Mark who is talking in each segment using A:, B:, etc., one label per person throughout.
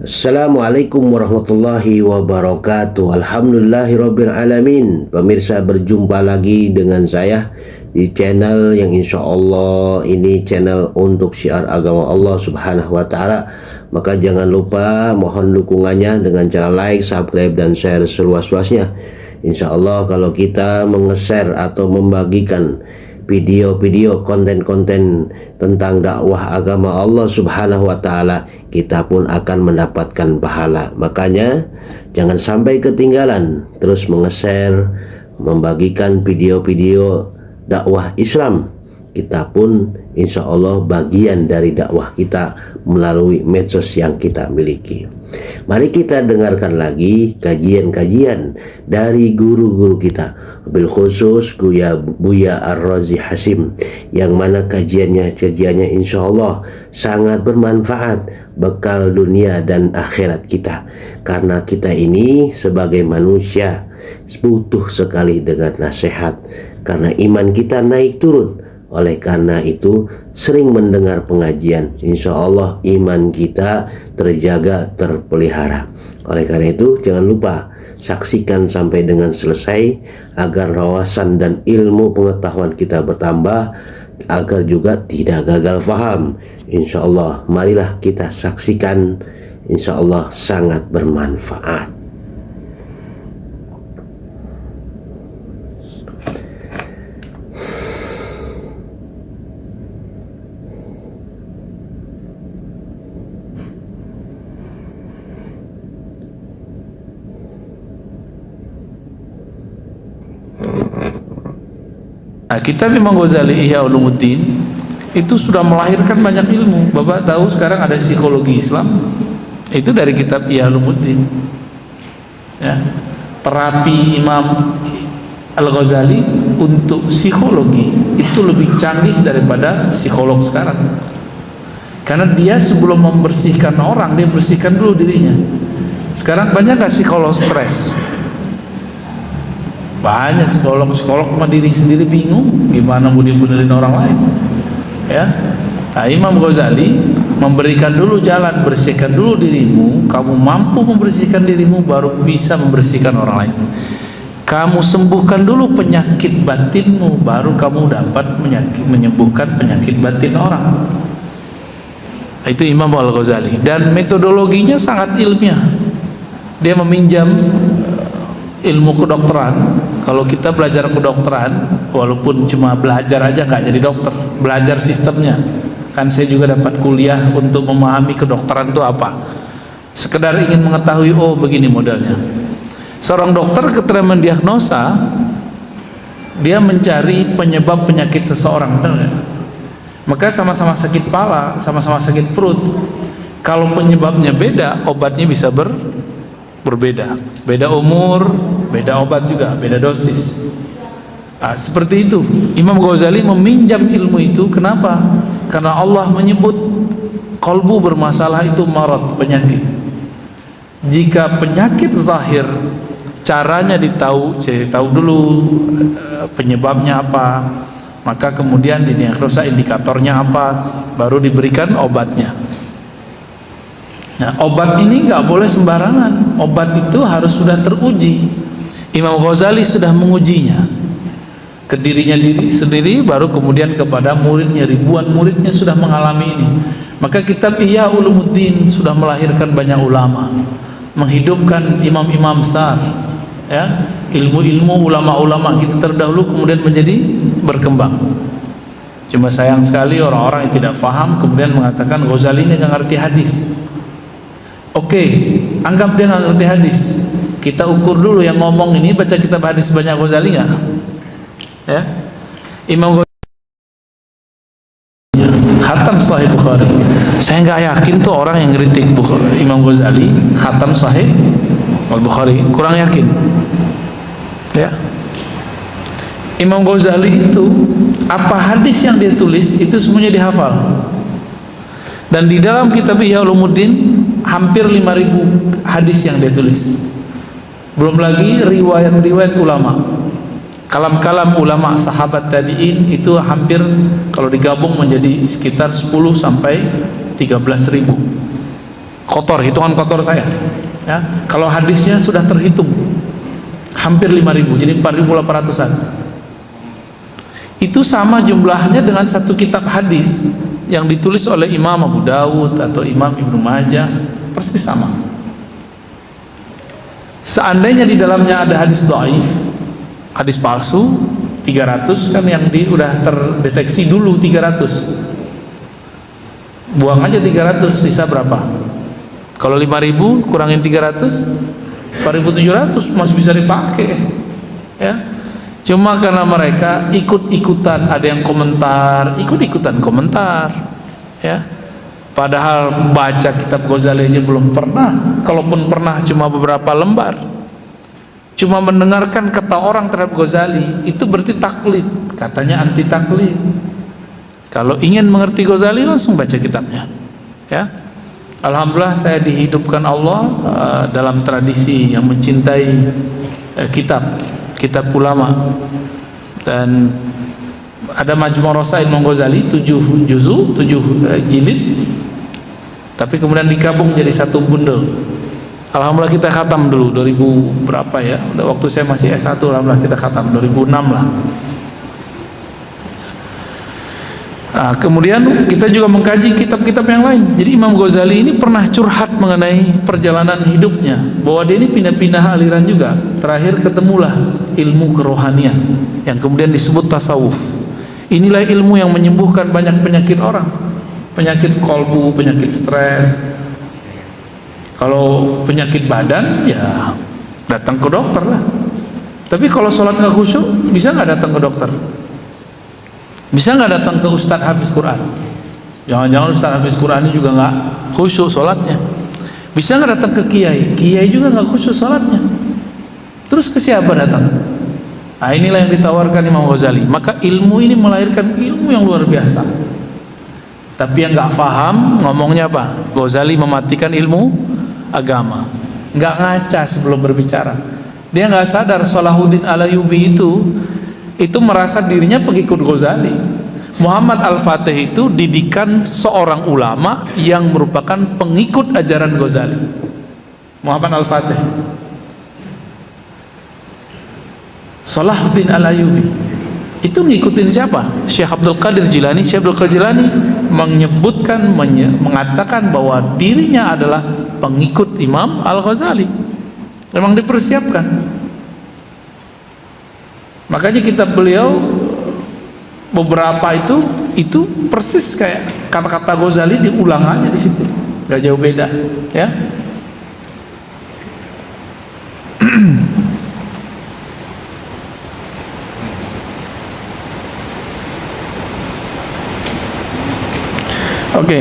A: Assalamualaikum warahmatullahi wabarakatuh. Alhamdulillahirabbil alamin. Pemirsa, berjumpa lagi dengan saya di channel yang insya Allah ini channel untuk syiar agama Allah subhanahu wa ta'ala. Maka jangan lupa mohon dukungannya dengan cara like, subscribe, dan share seluas-luasnya. Insya Allah kalau kita menge-share atau membagikan video-video konten-konten tentang dakwah agama Allah subhanahu wa ta'ala, kita pun akan mendapatkan pahala. Makanya jangan sampai ketinggalan, terus menge-share, membagikan video-video dakwah Islam. Kita pun insya Allah bagian dari dakwah kita melalui medsos yang kita miliki. Mari kita dengarkan lagi kajian-kajian dari guru-guru kita, bil khusus Buya Ar-Razi Hasim, yang mana kajiannya insya Allah sangat bermanfaat, bekal dunia dan akhirat kita. Karena kita ini sebagai manusia butuh sekali dengan nasihat, karena iman kita naik turun. Oleh karena itu sering mendengar pengajian, insya Allah iman kita terjaga, terpelihara. Oleh karena itu jangan lupa saksikan sampai dengan selesai agar wawasan dan ilmu pengetahuan kita bertambah, agar juga tidak gagal paham. Insya Allah marilah kita saksikan, insya Allah sangat bermanfaat.
B: Nah, kitab Imam Ghazali Ihya Ulumuddin itu sudah melahirkan banyak ilmu. Bapak tahu sekarang ada psikologi Islam, itu dari kitab Ihya Ulumuddin. Ya, terapi Imam Al-Ghazali untuk psikologi itu lebih canggih daripada psikolog sekarang. Karena dia sebelum membersihkan orang, dia bersihkan dulu dirinya. Sekarang banyak gak psikolog stres? Banyak psikolog sama diri sendiri bingung gimana mau dibenerin orang lain, ya. Nah, Imam Ghazali memberikan dulu jalan, bersihkan dulu dirimu. Kamu mampu membersihkan dirimu, baru bisa membersihkan orang lain. Kamu sembuhkan dulu penyakit batinmu, baru kamu dapat menyembuhkan penyakit batin orang. Itu Imam Al-Ghazali, dan metodologinya sangat ilmiah. Dia meminjam ilmu kedokteran. Kalau kita belajar kedokteran, walaupun cuma belajar aja nggak jadi dokter, belajar sistemnya. Kan saya juga dapat kuliah untuk memahami kedokteran itu apa. Sekedar ingin mengetahui, oh begini modelnya. Seorang dokter ketika mendiagnosa, dia mencari penyebab penyakit seseorang, benar nggak? Maka sama-sama sakit kepala, sama-sama sakit perut. Kalau penyebabnya beda, obatnya bisa berbeda, beda umur, beda obat juga, beda dosis. Nah, seperti itu Imam Ghazali meminjam ilmu itu. Kenapa? Karena Allah menyebut kalbu bermasalah itu marad, penyakit. Jika penyakit zahir, caranya cari tahu dulu penyebabnya apa, maka kemudian didiagnosa indikatornya apa, baru diberikan obatnya. Nah, obat ini nggak boleh sembarangan. Obat itu harus sudah teruji. Imam Ghazali sudah mengujinya ke dirinya sendiri, baru kemudian kepada muridnya. Ribuan muridnya sudah mengalami ini. Maka kitab Ihya Ulumuddin sudah melahirkan banyak ulama, menghidupkan imam-imam besar, ya, ilmu-ilmu ulama-ulama kita terdahulu kemudian menjadi berkembang. Cuma sayang sekali orang-orang yang tidak paham kemudian mengatakan Ghazali ini nggak ngerti hadis. Oke, anggap dia nggak ngerti hadis. Kita ukur dulu yang ngomong ini baca kitab hadis banyak Ghazali nggak? Ya, Imam Ghazali khatam Sahih Bukhari. Saya nggak yakin tuh orang yang kritik Imam Ghazali khatam Sahih Al-Bukhari, kurang yakin. Ya, Imam Ghazali itu apa hadis yang dia tulis itu semuanya dihafal. Dan di dalam kitab Ihya Ulumuddin hampir 5.000 hadis yang dia tulis. Belum lagi riwayat-riwayat ulama, kalam-kalam ulama sahabat tabi'in itu hampir kalau digabung menjadi sekitar 10 sampai 13.000. kotor, hitungan kotor saya ya. Kalau hadisnya sudah terhitung hampir 5.000, jadi 4.800-an. Itu sama jumlahnya dengan satu kitab hadis yang ditulis oleh Imam Abu Dawud atau Imam Ibnu Majah, persis sama. Seandainya di dalamnya ada hadis dhaif, hadis palsu 300 kan, yang udah terdeteksi dulu 300, buang aja 300, sisa berapa? Kalau 5.000 kurangin 300, 4.700 masih bisa dipakai ya. Cuma karena mereka ikut-ikutan, ada yang komentar, ikut-ikutan komentar ya. Padahal baca kitab Ghazali aja belum pernah, kalaupun pernah cuma beberapa lembar. Cuma mendengarkan kata orang terhadap Ghazali itu berarti taklid, katanya anti taklid. Kalau ingin mengerti Ghazali langsung baca kitabnya ya. Alhamdulillah saya dihidupkan Allah dalam tradisi yang mencintai kitab ulama, dan ada Majmu' Rasail Imam Ghazali 7 juzu, 7 jilid, tapi kemudian digabung jadi satu bundel. Alhamdulillah kita khatam dulu 2000 berapa ya, udah waktu saya masih S1, alhamdulillah kita khatam 2006 lah. Nah, kemudian kita juga mengkaji kitab-kitab yang lain. Jadi Imam Ghazali ini pernah curhat mengenai perjalanan hidupnya, bahwa dia ini pindah-pindah aliran juga. Terakhir ketemulah ilmu kerohanian yang kemudian disebut tasawuf. Inilah ilmu yang menyembuhkan banyak penyakit orang, penyakit kolbu, penyakit stres. Kalau penyakit badan ya datang ke dokter lah. Tapi kalau sholat nggak khusyuk, bisa nggak datang ke dokter? Bisa nggak datang ke Ustadz Hafiz Quran? Jangan-jangan Ustadz Hafiz Quran ini juga nggak khusyuk sholatnya. Bisa nggak datang ke Kiai? Kiai juga nggak khusyuk sholatnya. Terus ke siapa datang? Nah, inilah yang ditawarkan Imam Ghazali. Maka ilmu ini melahirkan ilmu yang luar biasa. Tapi yang nggak paham ngomongnya apa? Ghazali mematikan ilmu agama. Nggak ngaca sebelum berbicara. Dia nggak sadar Salahuddin Al-Ayyubi itu merasa dirinya pengikut Ghazali. Muhammad Al-Fatih itu didikan seorang ulama yang merupakan pengikut ajaran Ghazali. Muhammad Al-Fatih, Salahuddin Al-Ayyubi itu ngikutin siapa? Syekh Abdul Qadir Jilani. Syekh Abdul Qadir Jilani mengatakan bahwa dirinya adalah pengikut Imam Al-Ghazali. Memang dipersiapkan. Makanya kitab beliau beberapa itu persis kayak kata-kata Ghazali, diulang aja di situ, nggak jauh beda, ya. Oke.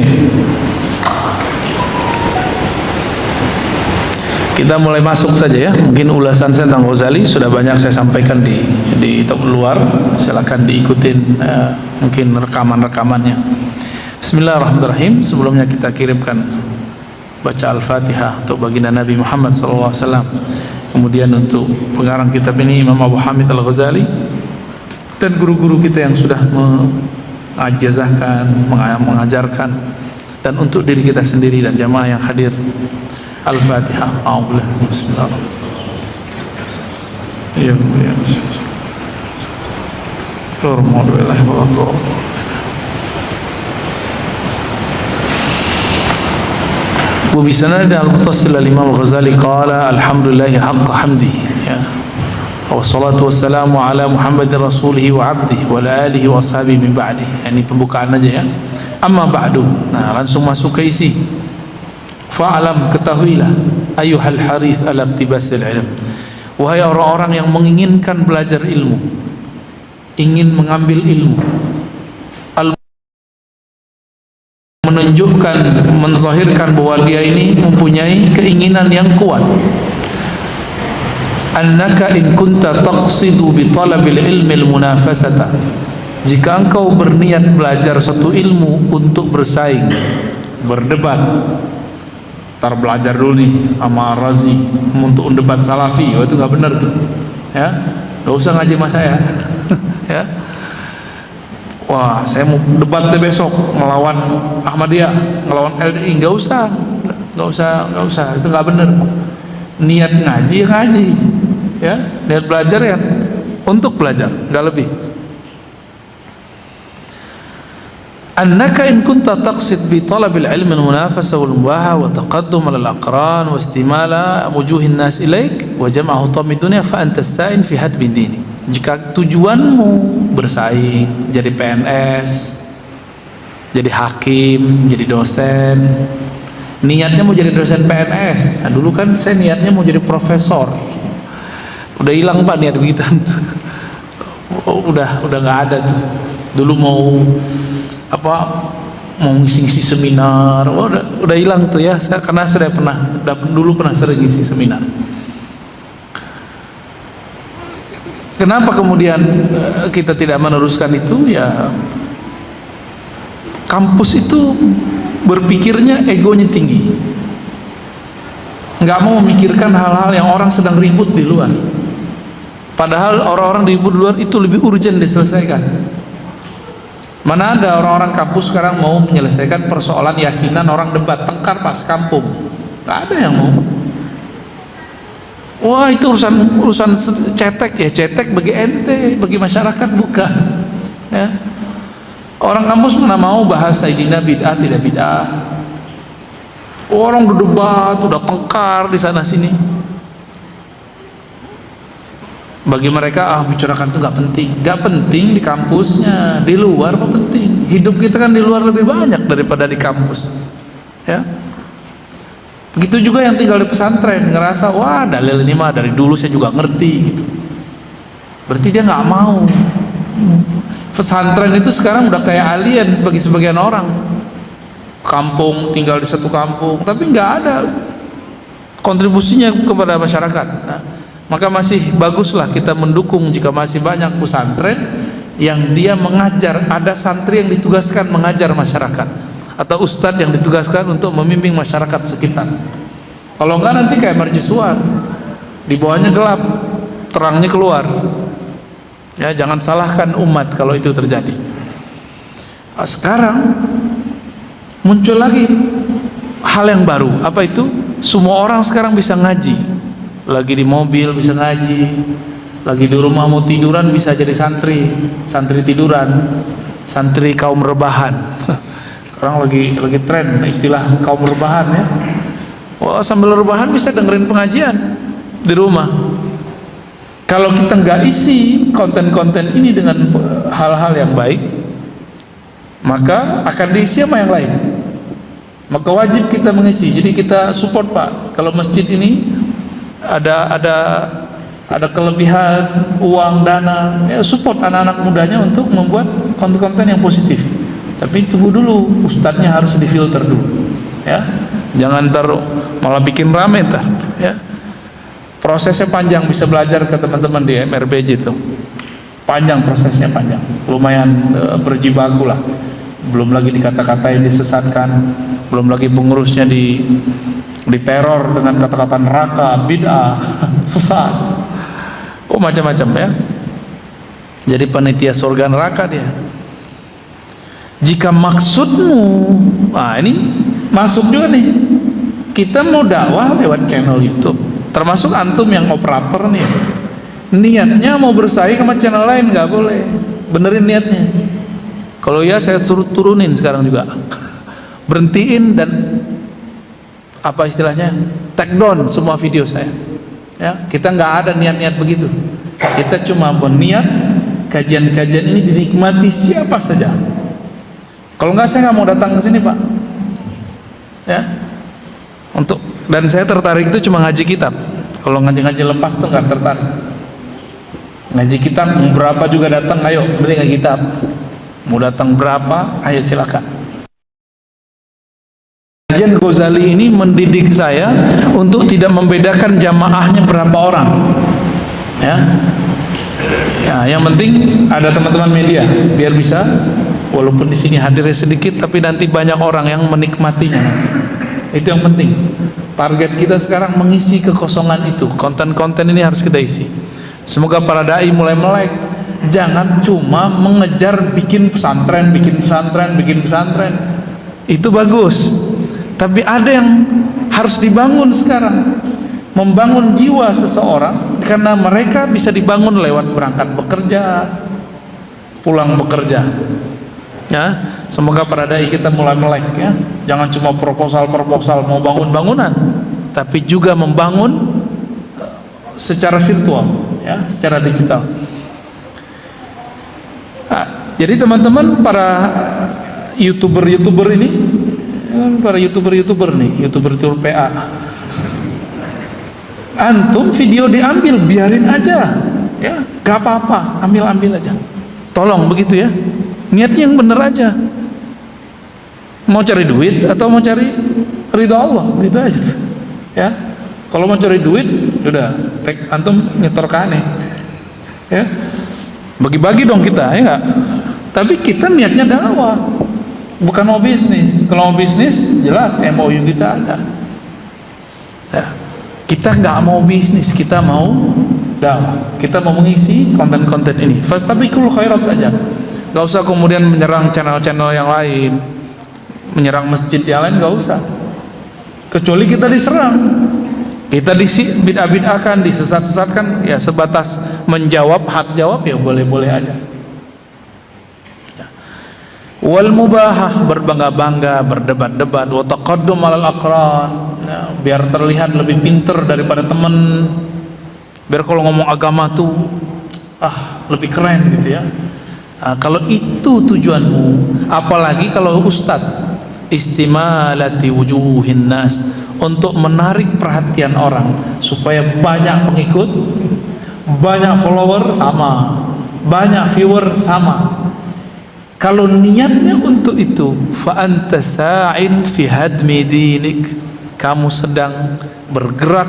B: Kita mulai masuk saja ya. Mungkin ulasan saya tentang Ghazali sudah banyak saya sampaikan di luar. Silakan diikutin mungkin rekaman-rekamannya. Bismillahirrahmanirrahim. Sebelumnya kita kirimkan baca Al-Fatihah untuk baginda Nabi Muhammad SAW. Kemudian untuk pengarang kitab ini Imam Abu Hamid Al-Ghazali dan guru-guru kita yang sudah mengajazahkan, mengajarkan, dan untuk diri kita sendiri dan jamaah yang hadir. Al-Fatihah. A'udzubillahi wa bisanad al-muttasil al-Imam Al-Ghazali qala alhamdulillahi haqqa hamdi ya. Wassalatu wassalamu ala Muhammadin rasulihi wa abdihi wa ala alihi wa ashabihi min ba'di. Ini pembukaan aja ya. Amma ba'du. Nah, langsung masuk ke isi. Fa'alam, ketahuilah ayuhal haris ala iktibasil ilm, wahai orang-orang yang menginginkan belajar ilmu, ingin mengambil ilmu, menunjukkan, menzahirkan bahwa dia ini mempunyai keinginan yang kuat. Annaka in kunta taqsidu bi talabil ilmi al-munafasata, jika engkau berniat belajar suatu ilmu untuk bersaing, berdebat. Ntar belajar dulu nih sama Razi untuk debat Salafi, itu nggak benar tuh, ya. Nggak usah ngaji sama saya, ya. Wah, saya mau debat deh besok melawan Ahmadiyah, melawan LDI, nggak nggak usah, itu nggak bener. Niat ngaji ya ngaji, ya, niat belajar ya untuk belajar, nggak lebih. Annaka in kunta taqsid bi talabil ilmi al-munafasa wal mubaha wa taqaddum ala al-aqran wa istimala wujuhin nas ilaik wa jam'a hutami dunya fa anta sa'in fi hadbi dini. Jika tujuanmu bersaing, jadi PNS, jadi hakim, jadi dosen, niatnya mau jadi dosen PNS. Nah, dulu kan saya niatnya mau jadi profesor. Udah hilang Pak niat begitu. Udah nggak ada tuh. Dulu mau ngisi seminar, udah hilang tuh ya. Karena saya dulu pernah sering ngisi seminar. Kenapa kemudian kita tidak meneruskan itu? Ya, kampus itu berpikirnya egonya tinggi, nggak mau memikirkan hal-hal yang orang sedang ribut di luar. Padahal orang-orang ribut di luar itu lebih urgent diselesaikan. Mana ada orang-orang kampus sekarang mau menyelesaikan persoalan yasinan orang debat tengkar pas kampung? Nggak ada yang mau. Wah, itu urusan cetek ya, cetek bagi ente, bagi masyarakat bukan. Ya. Orang kampus mana mau bahas Sayyidina bid'ah tidak bid'ah. Orang udah debat, udah tengkar di sana sini. Bagi mereka bicarakan itu nggak penting di kampusnya, di luar apa penting. Hidup kita kan di luar lebih banyak daripada di kampus. Ya. Begitu juga yang tinggal di pesantren ngerasa wah dalil ini mah dari dulu saya juga ngerti gitu. Berarti dia nggak mau. Pesantren itu sekarang udah kayak alien bagi sebagian orang. Kampung, tinggal di satu kampung, tapi nggak ada kontribusinya kepada masyarakat. Nah, maka masih baguslah kita mendukung jika masih banyak pesantren yang dia mengajar, ada santri yang ditugaskan mengajar masyarakat atau ustadz yang ditugaskan untuk membimbing masyarakat sekitar. Kalau enggak nanti kayak mercusuar, di bawahnya gelap, terangnya keluar. Ya, jangan salahkan umat kalau itu terjadi. Sekarang muncul lagi hal yang baru. Apa itu? Semua orang sekarang bisa ngaji. Lagi di mobil bisa ngaji, lagi di rumah mau tiduran bisa jadi santri tiduran, santri kaum rebahan. Orang lagi tren istilah kaum rebahan ya. Wah, sambil rebahan bisa dengerin pengajian di rumah. Kalau kita nggak isi konten-konten ini dengan hal-hal yang baik, maka akan diisi sama yang lain. Maka wajib kita mengisi. Jadi kita support Pak. Kalau masjid ini ada kelebihan uang dana, ya support anak-anak mudanya untuk membuat konten-konten yang positif. Tapi tunggu dulu, ustadznya harus difilter dulu, ya. Jangan taruh malah bikin rame tar, ya. Prosesnya panjang, bisa belajar ke teman-teman di MRBJ itu. Panjang prosesnya, panjang. Lumayan berjibaku lah. Belum lagi dikata-katain disesatkan, belum lagi pengurusnya diteror dengan kata-kata neraka, bid'ah, sesat. Oh, macam-macam ya. Jadi panitia surga neraka dia. Jika maksudmu, ini masuk juga nih. Kita mau dakwah lewat channel YouTube. Termasuk antum yang operator nih. Niatnya mau bersaing sama channel lain nggak boleh. Benerin niatnya. Kalau ya saya suruh turunin sekarang juga. Berhentiin dan apa istilahnya? Take down semua video saya. Ya, kita nggak ada niat-niat begitu. Kita cuma berniat kajian-kajian ini dinikmati siapa saja. Kalau nggak saya nggak mau datang ke sini Pak. Ya, dan saya tertarik itu cuma ngaji kitab. Kalau ngaji-ngaji lepas tuh nggak tertarik. Ngaji kitab berapa juga datang, ayo beli ngaji kitab. Mau datang berapa, ayo silakan. Kajian Ghazali ini mendidik saya untuk tidak membedakan jamaahnya berapa orang. Ya, yang penting ada teman-teman media biar bisa. Walaupun di sini hadirnya sedikit, tapi nanti banyak orang yang menikmatinya. Itu yang penting. Target kita sekarang mengisi kekosongan itu. Konten-konten ini harus kita isi. Semoga para dai mulai melek. Jangan cuma mengejar bikin pesantren. Itu bagus. Tapi ada yang harus dibangun sekarang, membangun jiwa seseorang, karena mereka bisa dibangun lewat berangkat bekerja, pulang bekerja. Ya, semoga para dai kita mulai melek ya. Jangan cuma proposal mau bangun bangunan, tapi juga membangun secara virtual ya, secara digital. Nah, jadi teman-teman para youtuber ini, para youtuber nih, youtuber PA, antum video diambil, biarin aja ya, gak apa-apa, ambil aja, tolong begitu ya, niatnya yang bener aja. Mau cari duit atau mau cari ridha Allah, gitu aja ya. Kalau mau cari duit, udah antum nyetor ke aneh ya, bagi-bagi dong kita ya enggak. Tapi kita niatnya dakwah, bukan mau bisnis. Kalau mau bisnis jelas MOU kita ada ya. Kita nggak mau bisnis, kita mau dakwah, kita mau mengisi konten-konten ini. Fastabiqul khairat aja, nggak usah kemudian menyerang channel-channel yang lain, menyerang masjid yang lain, nggak usah. Kecuali kita diserang, kita bid'ah-bid'ahkan, disesat-sesatkan, ya sebatas menjawab, hak jawab ya boleh-boleh aja ya. Wal mubahah, berbangga-bangga, berdebat-debat, wa taqaddum alal aqran ya, biar terlihat lebih pinter daripada temen, biar kalau ngomong agama tuh lebih keren gitu ya. Nah, kalau itu tujuanmu, apalagi kalau ustadz, istimalati wujuhin nas, untuk menarik perhatian orang supaya banyak pengikut, banyak follower sama, banyak viewer sama. Kalau niatnya untuk itu, fa anta sa'in fi hadmi dinik, kamu sedang bergerak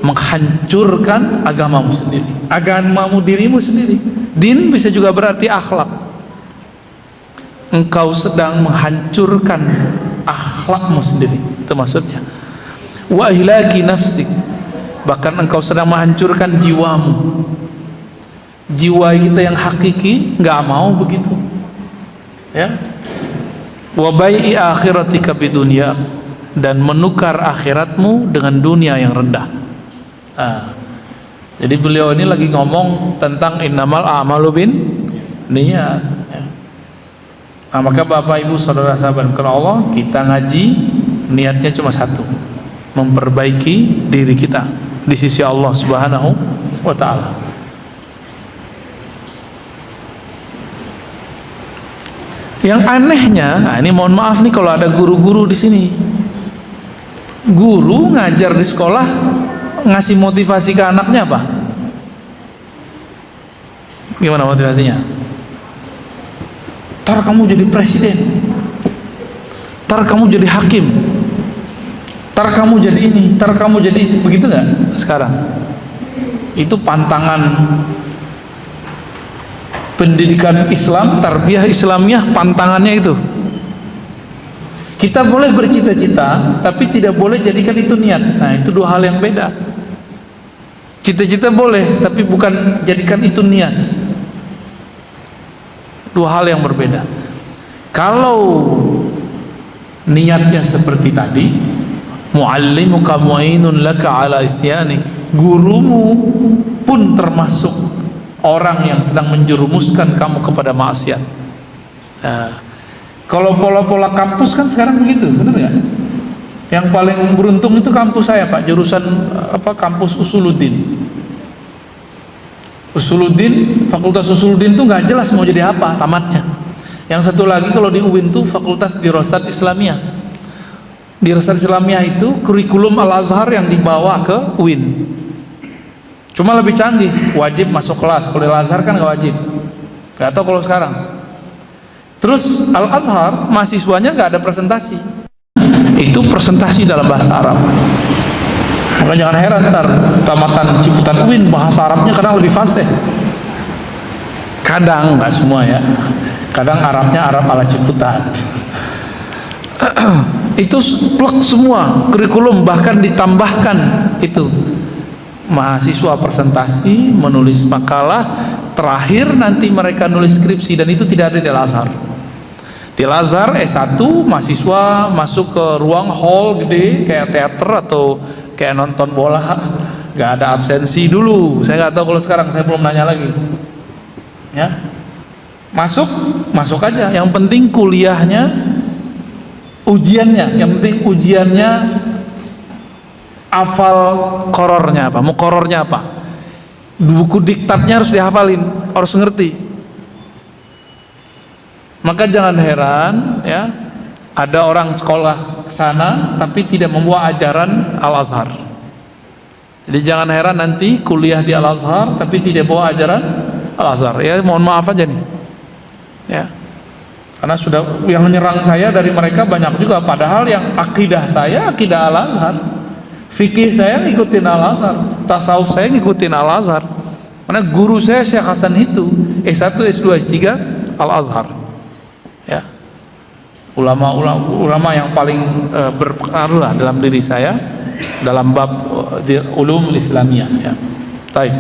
B: menghancurkan agamamu sendiri, agamamu, dirimu sendiri. Din bisa juga berarti akhlak. Engkau sedang menghancurkan akhlakmu sendiri, itu maksudnya. Wa ihlaki nafsik, bahkan engkau sedang menghancurkan jiwamu. Jiwa kita yang hakiki nggak mau begitu ya. Wa bai'i akhiratika bidunya, dan menukar akhiratmu dengan dunia yang rendah. Jadi beliau ini lagi ngomong tentang innamal a'malu bin niat ya. Nah, maka Bapak Ibu saudara sahabat karena Allah, kita ngaji niatnya cuma satu, memperbaiki diri kita di sisi Allah Subhanahu wa ta'ala. Yang anehnya, nah ini mohon maaf nih kalau ada guru-guru di sini. Guru ngajar di sekolah ngasih motivasi ke anaknya apa? Gimana motivasinya? Ntar kamu jadi presiden, ntar kamu jadi hakim, ntar kamu jadi ini, ntar kamu jadi itu. Begitu nggak sekarang? Itu pantangan pendidikan Islam, tarbiyah Islamiyah, pantangannya itu. Kita boleh bercita-cita, tapi tidak boleh jadikan itu niat. Nah, itu dua hal yang beda. Cita-cita boleh, tapi bukan jadikan itu niat. Dua hal yang berbeda. Kalau niatnya seperti tadi, muallimuka mu'inun laka ala isyani, gurumu pun termasuk orang yang sedang menjerumuskan kamu kepada maksiat. Nah, kalau pola-pola kampus kan sekarang begitu, benar nggak? Yang paling beruntung itu kampus saya, Pak, jurusan kampus Usuluddin. Usuluddin, fakultas Usuluddin itu nggak jelas mau jadi apa tamatnya. Yang satu lagi kalau di UIN tuh fakultas Dirasat Islamiyah. Dirasat Islamiyah itu kurikulum Al-Azhar yang dibawa ke UIN. Cuma lebih canggih, wajib masuk kelas. Kalau Al-Azhar kan nggak wajib. Nggak tahu kalau sekarang. Terus Al-Azhar mahasiswanya nggak ada presentasi. Itu presentasi dalam bahasa Arab. Maka jangan heran ntar tamatan Ciputat UIN bahasa Arabnya kadang lebih fasih. Kadang, nggak semua ya. Kadang Arabnya Arab ala Ciputat. Itu plek semua kurikulum, bahkan ditambahkan itu mahasiswa presentasi, menulis makalah, terakhir nanti mereka nulis skripsi, dan itu tidak ada di Al-Azhar. Di Di Al-Azhar S1 mahasiswa masuk ke ruang hall gede kayak teater atau kayak nonton bola, nggak ada absensi dulu. Saya nggak tahu kalau sekarang, saya belum nanya lagi. Ya, masuk aja. Yang penting kuliahnya, ujiannya, yang penting ujiannya hafal korornya apa, mukorornya apa, buku diktatnya harus dihafalin, harus ngerti. Maka jangan heran ya, ada orang sekolah ke sana tapi tidak membawa ajaran Al-Azhar. Jadi jangan heran nanti kuliah di Al-Azhar tapi tidak bawa ajaran Al-Azhar. Ya mohon maaf aja nih. Ya. Karena sudah yang menyerang saya dari mereka banyak juga, padahal yang akidah saya akidah Al-Azhar. Fikih saya ngikutin Al-Azhar, tasawuf saya ngikutin Al-Azhar. Karena guru saya Syekh Hasan itu S1, S2, S3 Al-Azhar. Ya, ulama yang paling berpengaruh lah dalam diri saya dalam bab ulum Islamiyah. Ya, baik.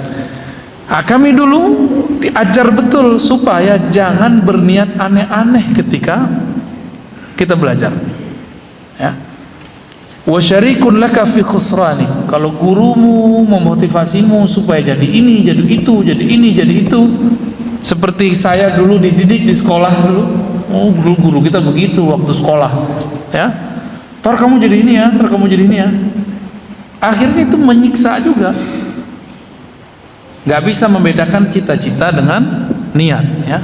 B: Kami dulu diajar betul supaya jangan berniat aneh-aneh ketika kita belajar. Ya. Wa syarikun laka fi khusrani. Kalau gurumu memotivasimu supaya jadi ini, jadi itu, jadi ini, jadi itu. Seperti saya dulu dididik di sekolah dulu. Oh, guru kita begitu waktu sekolah, ya. Ntar kamu jadi ini ya, ntar kamu jadi ini ya. Akhirnya itu menyiksa juga. Gak bisa membedakan cita-cita dengan niat, ya.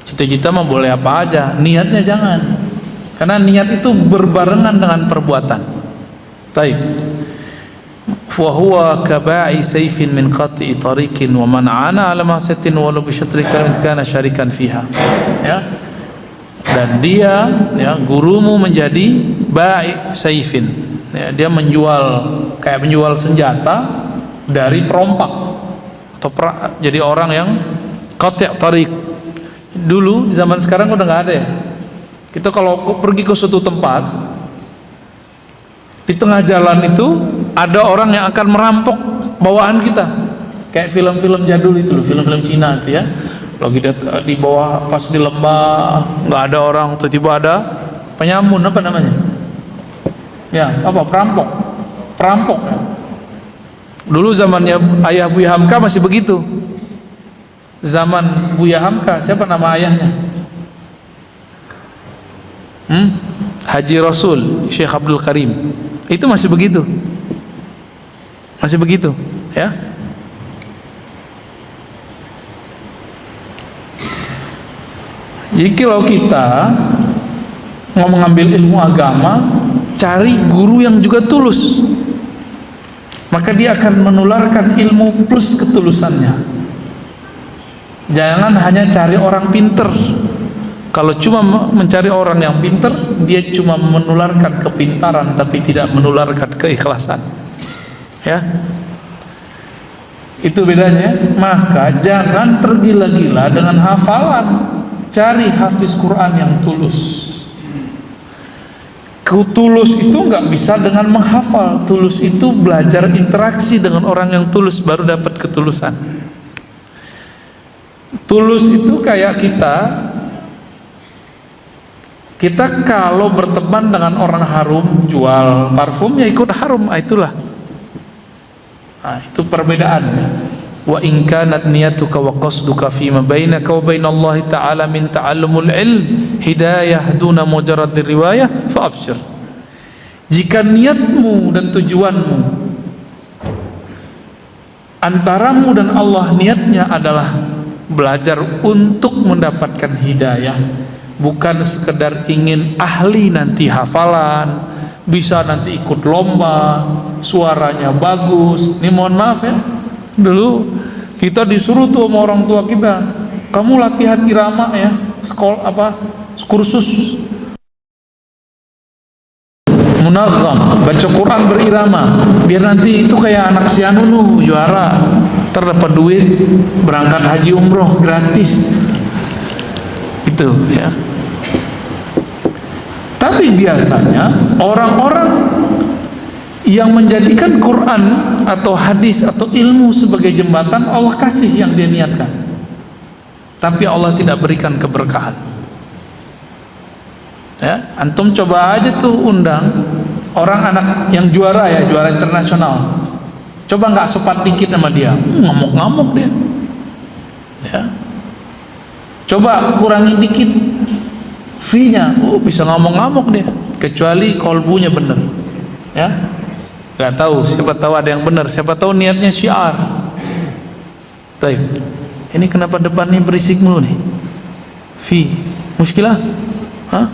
B: Cita-cita mah boleh apa aja, niatnya jangan. Karena niat itu berbarengan dengan perbuatan. Baik. Wa huwa kaba'i sayfin min qati'i tariqin wa man 'ana 'ala ma'siyatin walau bi syatri kalimatin kana syarikan fiha. Ya. Dan dia, ya, gurumu menjadi ba'i sayfin. Ya, dia kayak menjual senjata dari perompak atau jadi orang yang qati' tariq. Dulu di zaman sekarang udah nggak ada ya. Kita kalau pergi ke suatu tempat, di tengah jalan itu ada orang yang akan merampok bawaan kita, kayak film-film jadul itu loh, film-film Cina itu ya. Lagi di bawah pas di lembah nggak ada orang, tiba-tiba ada penyamun, apa namanya? Ya, apa, perampok. Dulu zamannya ayah Buya Hamka masih begitu. Zaman Buya Hamka, siapa nama ayahnya? Haji Rasul Syekh Abdul Karim. Itu masih begitu, ya. Jadi kalau kita mau mengambil ilmu agama, cari guru yang juga tulus, maka dia akan menularkan ilmu plus ketulusannya. Jangan hanya cari orang pinter. Kalau cuma mencari orang yang pinter, dia cuma menularkan kepintaran tapi tidak menularkan keikhlasan. Ya, itu bedanya. Maka jangan tergila-gila dengan hafalan. Cari hafiz Quran yang tulus. Tulus itu nggak bisa dengan menghafal. Tulus itu belajar interaksi dengan orang yang tulus, baru dapat ketulusan. Tulus itu kayak kita kalau berteman dengan orang harum, jual parfum ya ikut harum, itulah. Nah, itu perbedaannya. Wa in kanat niyatuka wa qasduka fima bainaka wa bainallahi ta'ala min ta'allumul ilm hidayah duna mujarrad riwayah fa abshir. Jika niatmu dan tujuanmu antaramu dan Allah, niatnya adalah belajar untuk mendapatkan hidayah, bukan sekedar ingin ahli nanti hafalan, bisa nanti ikut lomba, suaranya bagus. Ini mohon maaf ya, dulu kita disuruh tuh sama orang tua kita, kamu latihan irama ya, kursus munazzam, baca Quran berirama, biar nanti itu kayak anak si Anunu juara, terdapat duit berangkat haji umroh gratis. Itu ya. Tapi biasanya orang-orang yang menjadikan Quran atau hadis atau ilmu sebagai jembatan, Allah kasih yang dia niatkan, tapi Allah tidak berikan keberkahan. Ya, antum coba aja tuh undang orang anak yang juara ya, juara internasional. Coba nggak sopan dikit sama dia, ngamuk-ngamuk dia. Ya. Coba kurangin dikit fee-nya, bisa ngamuk-ngamuk dia. Kecuali kolbunya bener. Ya. Nggak tahu, siapa tahu ada yang benar, siapa tahu niatnya syiar. Baik. Ini kenapa depannya berisik mulu nih? Fee, muskilah? Hah?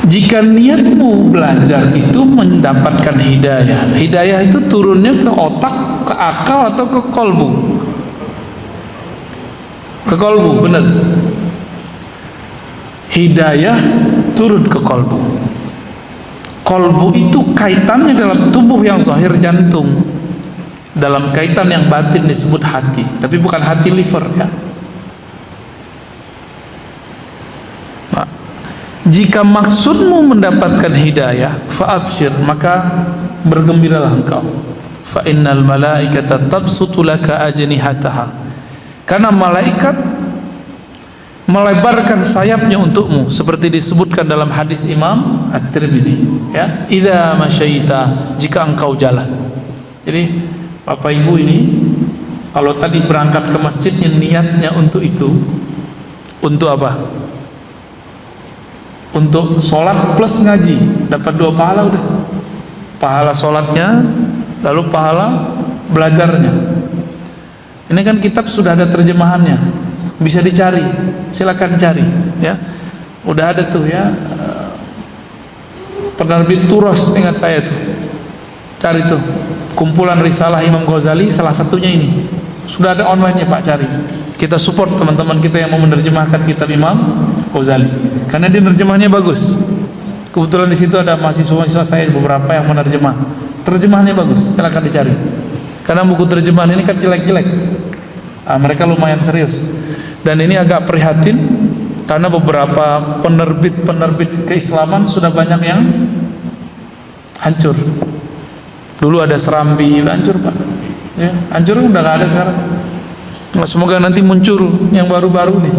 B: Jika niatmu belajar itu mendapatkan hidayah, hidayah itu turunnya ke otak, ke akal, atau ke kolbu? Ke kolbu, benar. Hidayah turun ke kolbu. Kolbu itu kaitannya dalam tubuh yang zahir jantung, dalam kaitan yang batin disebut hati, tapi bukan hati liver ya. Jika maksudmu mendapatkan hidayah, fa'abshir, maka bergembiralah engkau. Fa innal malaikata tabsutu laka ajnihataha. Karena malaikat melebarkan sayapnya untukmu, seperti disebutkan dalam hadis Imam At-Tirmidzi, ya. Idza masyaita, jika engkau jalan. Jadi Bapak Ibu ini kalau tadi berangkat ke masjidnya niatnya untuk itu, untuk apa? Untuk sholat plus ngaji, dapat 2 pahala udah. Pahala sholatnya, lalu pahala belajarnya. Ini kan kitab sudah ada terjemahannya, bisa dicari, silakan cari ya. Udah ada tuh ya, penerbit Turos, ingat saya tuh, cari tuh kumpulan risalah Imam Ghazali, salah satunya ini sudah ada online-nya Pak, cari. Kita support teman-teman kita yang mau menerjemahkan kitab Imam Ghazali, karena dia nerjemahnya bagus. Kebetulan di situ ada mahasiswa-mahasiswa saya beberapa yang menerjemah, terjemahannya bagus, silakan dicari. Karena buku terjemahan ini kan jelek-jelek, mereka lumayan serius. Dan ini agak prihatin karena beberapa penerbit keislaman sudah banyak yang hancur. Dulu ada Serambi, udah hancur Pak ya, hancur udah gak ada sekarang. Semoga nanti muncul yang baru-baru nih.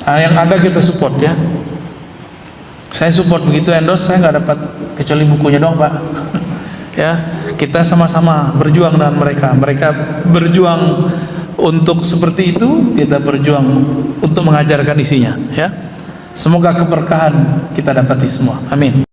B: Yang ada kita support ya. Saya support, begitu endorse saya nggak dapat kecuali bukunya doang Pak. Ya, kita sama-sama berjuang dengan mereka. Mereka berjuang untuk seperti itu, kita berjuang untuk mengajarkan isinya. Ya, semoga keberkahan kita dapati semua. Amin.